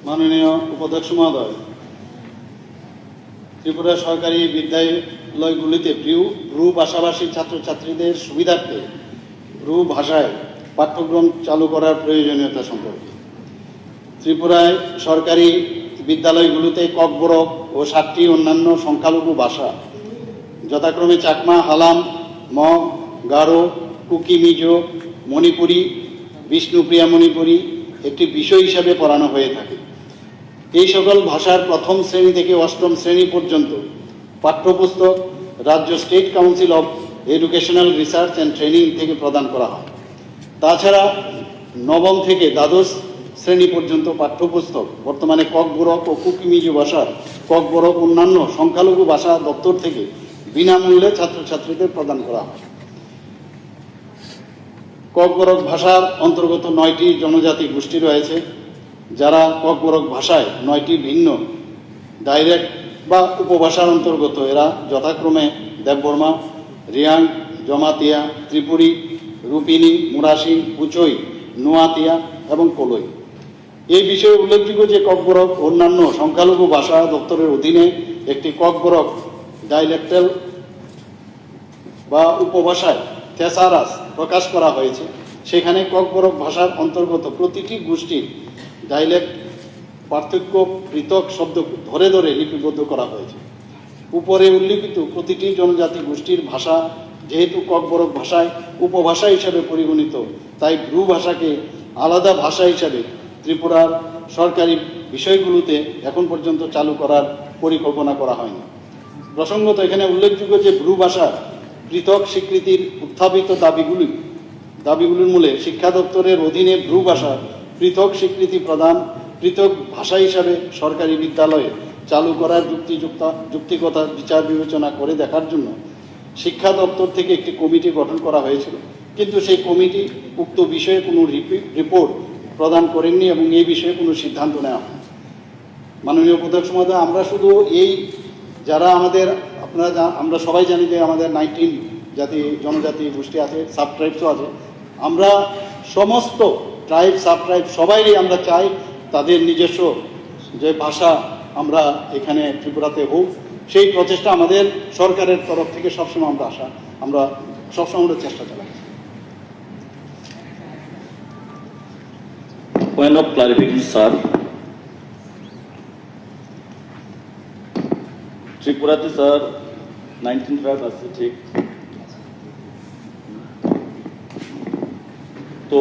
মাননীয় উপাধ্যক্ষ মহোদয়, ত্রিপুরা সরকারি বিদ্যালয়গুলিতে ব্রু ভাষাভাষী ছাত্রছাত্রীদের সুবিধার্থে ব্রু ভাষায় পাঠ্যক্রম চালু করার প্রয়োজনীয়তা সম্পর্কে ত্রিপুরায় সরকারি বিদ্যালয়গুলিতে ককবরক ও 7টি অন্যান্য সংখ্যালঘু ভাষা যথাক্রমে চাকমা, হালাম, মগ, গারো, কুকি, মিজো, মণিপুরী, বিষ্ণুপ্রিয়া মণিপুরী একটি বিষয় হিসাবে পড়ানো হয়ে থাকে। এই সকল ভাষার প্রথম শ্রেণী থেকে অষ্টম শ্রেণী পর্যন্ত পাঠ্যপুস্তক রাজ্য state council of educational research and training থেকে প্রদান করা হয়। তাছাড়া নবম থেকে দ্বাদশ শ্রেণী পর্যন্ত পাঠ্যপুস্তক বর্তমানে ককবরক ও কুকিমিজু ভাষার ককবরক অন্যান্য সংখ্যালঘু ভাষা দপ্তর থেকে বিনামূল্যে ছাত্রছাত্রীদের প্রদান করা হয়। ককবরক ভাষার অন্তর্গত 9টি জনজাতি গোষ্ঠী রয়েছে, যারা ককবরক ভাষায় 9টি ভিন্ন ডাইরেক্ট বা উপভাষার অন্তর্গত। এরা যথাক্রমে দেববর্মা, রিয়াং, জমাতিয়া, ত্রিপুরী, রূপিনী, মুরাসিং, কুচই, নোয়াতিয়া এবং কলই। এই বিষয়ে উল্লেখযোগ্য যে ককবরক অন্যান্য সংখ্যালঘু ভাষা দপ্তরের অধীনে একটি ককবরক ডাইলেক্টাল বা উপভাষায় থেসারাস প্রকাশ করা হয়েছে। সেখানে ককবরক ভাষার অন্তর্গত প্রতিটি গোষ্ঠীর ডাইলেক্ট পার্থক্য পৃথক শব্দ ধরে ধরে লিপিবদ্ধ করা হয়েছে। উপরে উল্লিখিত প্রতিটি জনজাতি গোষ্ঠীর ভাষা যেহেতু ককবরক ভাষায় উপভাষা হিসাবে পরিগণিত, তাই ব্রু ভাষাকে আলাদা ভাষা হিসাবে ত্রিপুরার সরকারি বিষয়গুলোতে এখন পর্যন্ত চালু করার পরিকল্পনা করা হয়নি। প্রসঙ্গত এখানে উল্লেখযোগ্য যে ব্রু ভাষার পৃথক স্বীকৃতির উত্থাপিত দাবিগুলির মূলে শিক্ষা দপ্তরের অধীনে ব্রু ভাষার পৃথক স্বীকৃতি প্রদান, পৃথক ভাষা হিসাবে সরকারি বিদ্যালয়ে চালু করার যুক্তিকতা বিচার বিবেচনা করে দেখার জন্য শিক্ষা দপ্তর থেকে একটি কমিটি গঠন করা হয়েছিল, কিন্তু সেই কমিটি উক্ত বিষয়ে কোনো রিপোর্ট প্রদান করেননি এবং এই বিষয়ে কোনো সিদ্ধান্ত নেওয়া হয়। মাননীয় উপাধ্যক্ষ মহোদয়, আমরা শুধু এই যারা আমাদের আমরা সবাই জানি যে আমাদের 19 জনজাতি গোষ্ঠী আছে, সাব ট্রাইবসও আছে। আমরা সমস্ত ট্রাইব, সাব ট্রাইব সবাই আমরা চাই তাদের নিজস্ব যে ভাষা আমরা এখানে ত্রিপুরাতে হোক, সেই প্রচেষ্টা আমাদের সরকারের তরফ থেকে সবসময় আমরা সবসময় চেষ্টা চালাই। Point of clarification, sir. ত্রিপুরাতে স্যার 19 ট্রাইব আছে, ঠিক। তো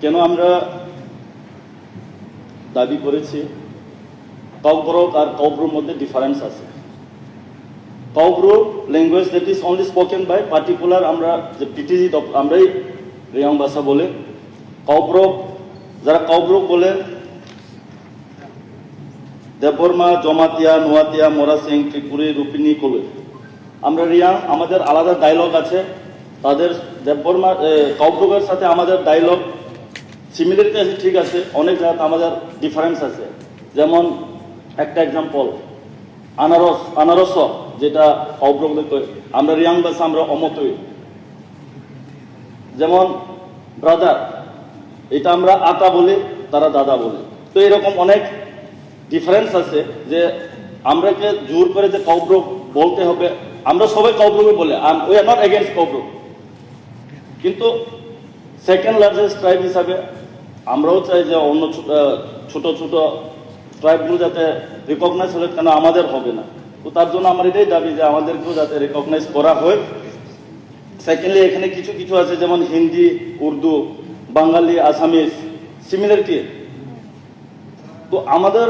কেন আমরা দাবি করেছি, ককবরক আর কাউব্রুর মধ্যে ডিফারেন্স আছে। কাউব্রু language that is only spoken by particular, আমরা যে পিটিজি আমরাই রিয়াং ভাষা বলে। কাউব্রক যারা কাউব্রক বলে দেববর্মা, জমাতিয়া, নোয়াতিয়া, মোরাসিং, ত্রিপুরী, রূপিনী, কলই। আমরা রিয়াং আমাদের আলাদা ডায়লগ আছে, তাদের দেববর্মা কাউব্রকের সাথে আমাদের ডায়লগ সিমিলারিটি আছে, ঠিক আছে। অনেক জায়গাতে আমাদের ডিফারেন্স আছে। যেমন একটা এক্সাম্পল, আনারস যেটা কাউব্রকদের আমরা রিয়াং ভাষা আমরা অমতই। যেমন ব্রাদার, এটা আমরা আতা বলি, তারা দাদা বলে। তো এরকম অনেক ডিফারেন্স আছে যে আমরাকে জোর করে যে কাউব্রক বলতে হবে, আমরা সবাই কাউব্রকই বলে, উই আর নট এগেনস্ট কাউব্রক। কিন্তু সেকেন্ড লার্জেস্ট ট্রাইব হিসাবে আমরাও চাই যে অন্য ছোট ছোট ট্রাইবগুলো যাতে রিকগনাইজ হলে, কেন আমাদের হবে না। তো তার জন্য আমার এটাই দাবি যে আমাদেরকেও যাতে রিকগনাইজ করা হয়। সেকেন্ডলি এখানে কিছু কিছু আছে, যেমন হিন্দি, উর্দু, বাঙালি, আসামিজ সিমিলারিটি। তো আমাদের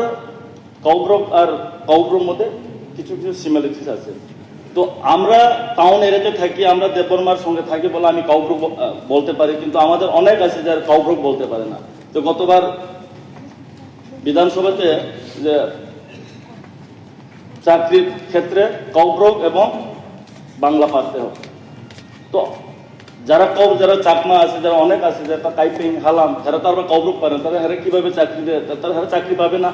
কাউব্রক আর কাউব্রুর মধ্যে কিছু কিছু সিমিলারিটিস আছে। তো আমরা টাউন এরিয়াতে থাকি, আমরা দেববর্মার সঙ্গে থাকি বলে আমি কাউব্রুক বলতে পারি, কিন্তু আমাদের অনেক আছে যারা কাউব্রুক বলতে পারে না। তো গতবার বিধানসভাতে যে চাকরির ক্ষেত্রে কাউব্রক এবং বাংলা পারতে হবে। তো যারা চাকমা আছে, যারা অনেক আছে, যারা কাইপিং, হালাম, যারা তো আমরা কাউব্রুক পারেন, তারা হেরা কিভাবে চাকরি দেয়, তারা চাকরি পাবে না।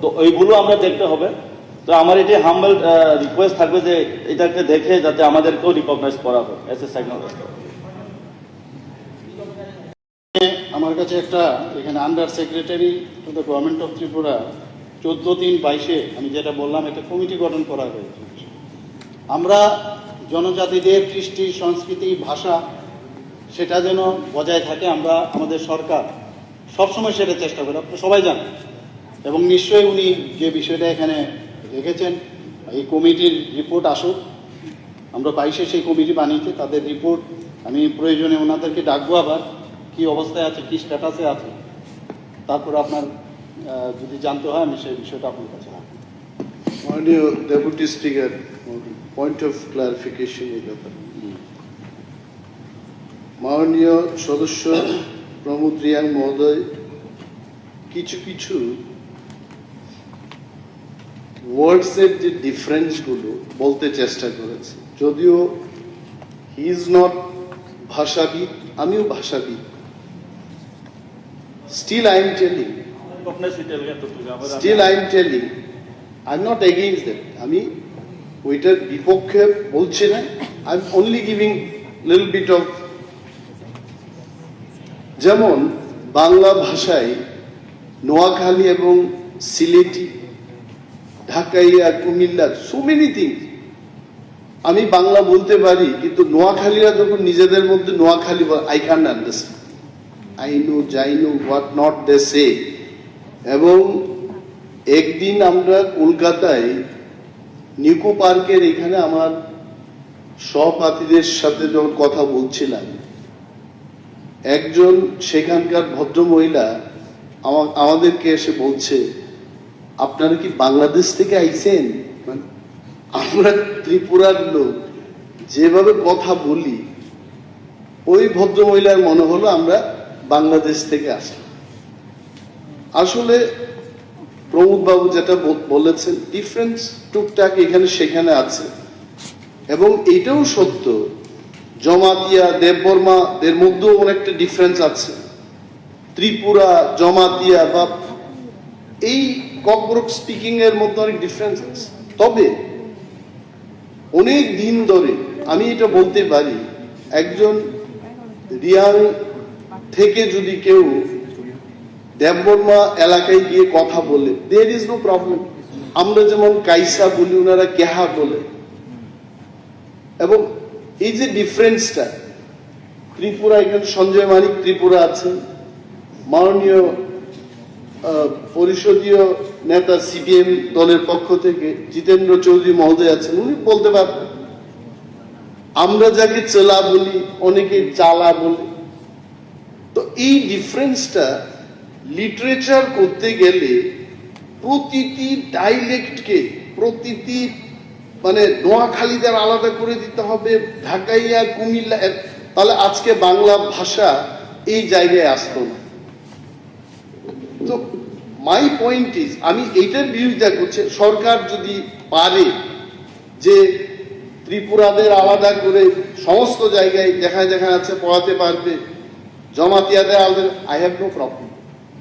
তো এইগুলো আমরা দেখতে হবে। তো আমার এটি হাম্বল রিকোয়েস্ট থাকবে যে এটাকে দেখে যাতে আমাদেরকেও রিকগনাইজ করা হয় এস এ সেকেন্ড। আমার কাছে একটা এখানে under secretary to the government of Tripura 14/3/22 আমি যেটা বললাম একটা কমিটি গঠন করা হয়েছে। আমরা জনজাতিদের কৃষ্টি সংস্কৃতি ভাষা সেটা যেন বজায় থাকে, আমরা আমাদের সরকার সবসময় সেটা চেষ্টা করে, আপনারা সবাই জানেন। এবং নিশ্চয়ই উনি যে বিষয়টা এখানে রেখেছেন, এই কমিটির রিপোর্ট আসুক, আমরা 22-এ সেই কমিটি বানিয়েছি, তাদের রিপোর্ট আমি প্রয়োজনে ওনাদেরকে ডাকবো, আবার কি অবস্থায় আছে, কি স্ট্যাটাসে আছে, তারপর আপনার যদি জানতে হয় আমি সেই বিষয়টা আপনার কাছে রাখবো। মাননীয় deputy speaker, point of clarification এই ব্যাপারে মাননীয় সদস্য প্রমোদ রিয়াং মহোদয় কিছু কিছু ওয়ার্ডসের যে ডিফারেন্সগুলো বলতে চেষ্টা করেছে, যদিও হি ইজ নট ভাষাবিদ, আমিও ভাষাবিদ, still I am telling, I am not against that. আমি ওইটার বিপক্ষে বলছি না, I am only giving little bit of, যেমন বাংলা ভাষায় নোয়াখালী এবং সিলেটি, ঢাকাইয়া, কুমিল্লা, so many things আমি বাংলা বলতে পারি, কিন্তু নোয়াখালীরা যখন নিজেদের মধ্যে Noakhali I can't understand. I know, what not they say. এবং একদিন আমরা কলকাতায় নিকো পার্কের এখানে আমার সহপাঠীদের সাথে যখন কথা বলছিলাম, একজন সেখানকার ভদ্রমহিলা আমাদেরকে এসে বলছে, আপনারা কি বাংলাদেশ থেকে আইছেন? আমরা ত্রিপুরার লোক, যেভাবে কথা বলি ওই ভদ্রমহিলার মনে হলো আমরা বাংলাদেশ থেকে আসলাম। আসলে প্রমোদ বাবু যেটা বলেছেন, ডিফারেন্স টুকটাক এখানে সেখানে আছে, এবং এটাও সত্য জমাতিয়া দেববর্মা এর মধ্যেও অনেকটা ডিফারেন্স আছে, ত্রিপুরা জমাতিয়া বা এই ককবরক স্পিকিং এর মধ্যে অনেক ডিফারেন্স আছে। তবে অনেক দিন ধরে আমি এটা বলতে পারি, একজন রিয়াং থেকে যদি কেউ দেববর্মা এলাকায় গিয়ে কথা বলে, দেয়ার ইজ নো প্রবলেম। আমরা যেমন কাইসা বলি, ওনারা কেহা বলে, এবং এই যে ডিফারেন্সটা, ত্রিপুরা এখানে সঞ্জয় মানিক ত্রিপুরা আছেন, মাননীয় পরিষদীয় নেতা সিপিএম দলের পক্ষ থেকে জিতেন্দ্র চৌধুরী মহোদয় আছেন, উনি বলতে পারবেন। আমরা যাকে চেলা বলি, অনেকে চালা বলে। তো এই ডিফারেন্সটা লিটারেচার করতে গেলে প্রতিটি ডাইলেক্টকে, প্রতিটি মানে নোয়াখালীদের আলাদা করে দিতে হবে, ঢাকাইয়া, কুমিল্লা, তাহলে আজকে বাংলা ভাষা এই জায়গায় আসতো না। তো মাই পয়েন্ট ইজ, আমি এইটার বিরোধিতা করছি, সরকার যদি পারে যে ত্রিপুরাদের আলাদা করে সমস্ত জায়গায় যেখানে আছে পড়াতে পারবে, জমাতিয়াদের আলাদা, আই হ্যাভ নো প্রবলেম।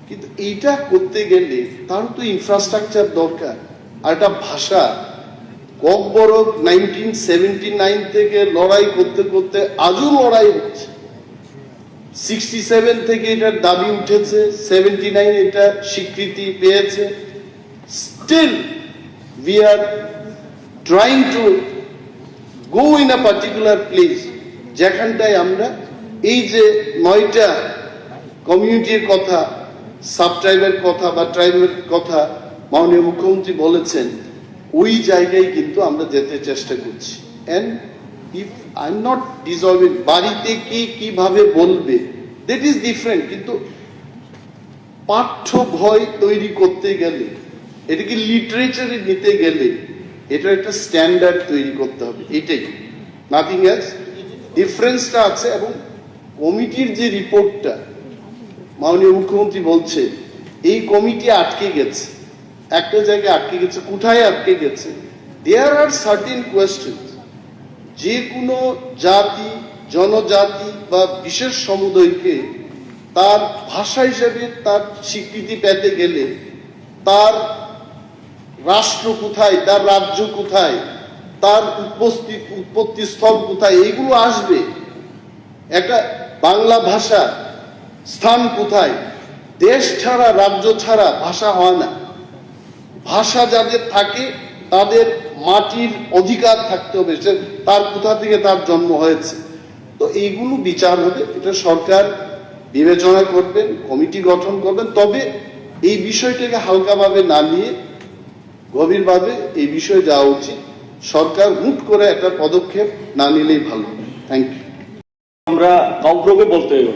কিন্তু এইটা করতে গেলে তার তো ইনফ্রাস্ট্রাকচার দরকার। আর একটা ভাষা ককবরক 1979 থেকে লড়াই করতে করতে আজও লড়াই হচ্ছে। 67 থেকে এটার দাবি উঠেছে, 79 এটা স্বীকৃতি পেয়েছে। Still we are trying to go in a particular place, যেখানটায় আমরা এই যে 9টা কমিউনিটির কথা, সাব ট্রাইবের কথা বা ট্রাইবের কথা মাননীয় মুখ্যমন্ত্রী বলেছেন, ওই জায়গায় কিন্তু আমরা যেতে চেষ্টা করছি। And if I am not dissolving, বাড়িতে কে কিভাবে বলবে দ্যাট ইজ ডিফারেন্ট, কিন্তু পাঠ্য ভয় তৈরি করতে গেলে, এটাকে লিটারেচারে নিতে গেলে এটা একটা স্ট্যান্ডার্ড তৈরি করতে হবে, এটাই, নাথিং এলস। ডিফারেন্সটা আছে। এবং কমিটির যে রিপোর্টটা মাননীয় মুখ্যমন্ত্রী বলছে, এই কমিটি আটকে গেছে, একটা জায়গায় আটকে গেছে। কোথায় আটকে গেছে? দেয়ার আর সার্টেন কোয়েশ্চেন। যে কোনো জাতি, জনজাতি বা বিশেষ সমুদায়কে তার ভাষা হিসেবে তার স্বীকৃতি পেতে গেলে তার রাষ্ট্র কোথায়, তার রাজ্য কোথায়, তার উৎপত্তি স্থল কোথায়, এইগুলো আসবে। একটা বাংলা ভাষা স্থান কোথায়? দেশ ছাড়া, রাজ্য ছাড়া ভাষা হয় না। ভাষা যাদের থাকে তাদের মাটির অধিকার থাকতে হবে, সে তার কোথা থেকে তার জন্ম হয়েছে। তো এইগুলো বিচার হবে, এটা সরকার বিবেচনা করবেন, কমিটি গঠন করবেন। তবে এই বিষয়টাকে হালকাভাবে না নিয়ে গভীরভাবে এই বিষয়ে যাওয়া উচিত। সরকার হুট করে একটা পদক্ষেপ না নিলেই ভালো। Thank you. আমরা কাউব্রুকে বলতে হবে,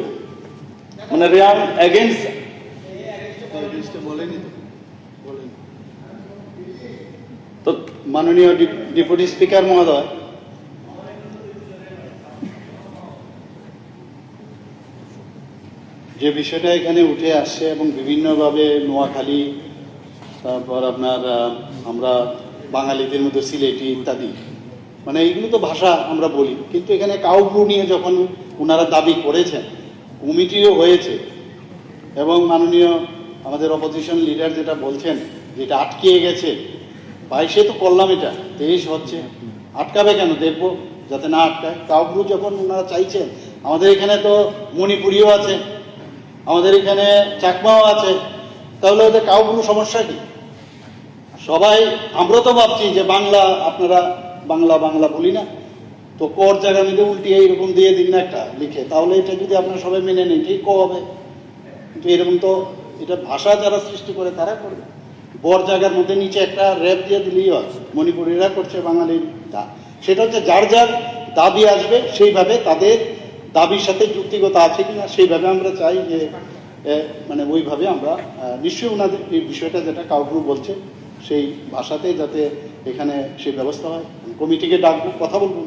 মানে রিয়াং এগেইনস্ট। তো মাননীয় ডেপুটি স্পিকার মহোদয়, যে বিষয়টা এখানে উঠে আসছে এবং বিভিন্নভাবে নোয়াখালী, তারপর আপনার আমরা বাঙালিদের মধ্যে সিলেটি ইত্যাদি, মানে এইগুলো তো ভাষা আমরা বলি, কিন্তু এখানে কাউব্রু নিয়ে যখন ওনারা দাবি করেছেন, কমিটিও হয়েছে, এবং মাননীয় আমাদের অপোজিশন লিডার যেটা বলছেন যেটা আটকিয়ে গেছে, 22-এ তো করলাম, এটা 23 হচ্ছে, আটকাবে কেন? দেখবো যাতে না আটকায়। কাউব্রু যখন ওনারা চাইছেন, আমাদের এখানে তো মণিপুরিও আছে, আমাদের এখানে চাকমাও আছে, তাহলে ওদের কাউব্রু সমস্যা কি? সবাই আমরা তো ভাবছি যে বাংলা, আপনারা বাংলা বাংলা বলি না, তো কর জায়গার মধ্যে উল্টিয়ে এইরকম দিয়ে দিন না একটা লিখে, তাহলে এটা যদি আপনারা সবাই মেনে নেন ঠিক হবে। কিন্তু এরকম তো, এটা ভাষা যারা সৃষ্টি করে তারা করবে। বর জায়গার মধ্যে নিচে একটা র্যাপ দিয়ে দিলেই হয়, মণিপুরিরা করছে, বাঙালির সেটা হচ্ছে যার যার দাবি আসবে সেইভাবে, তাদের দাবির সাথে যুক্তিগত আছে কিনা সেইভাবে আমরা চাই যে মানে ওইভাবে আমরা নিশ্চয়ই ওনাদের এই বিষয়টা যেটা কাউব্রু বলছে সেই ভাষাতে যাতে এখানে সেই ব্যবস্থা হয়। কমিটিকে ডাকবো, কথা বলবো।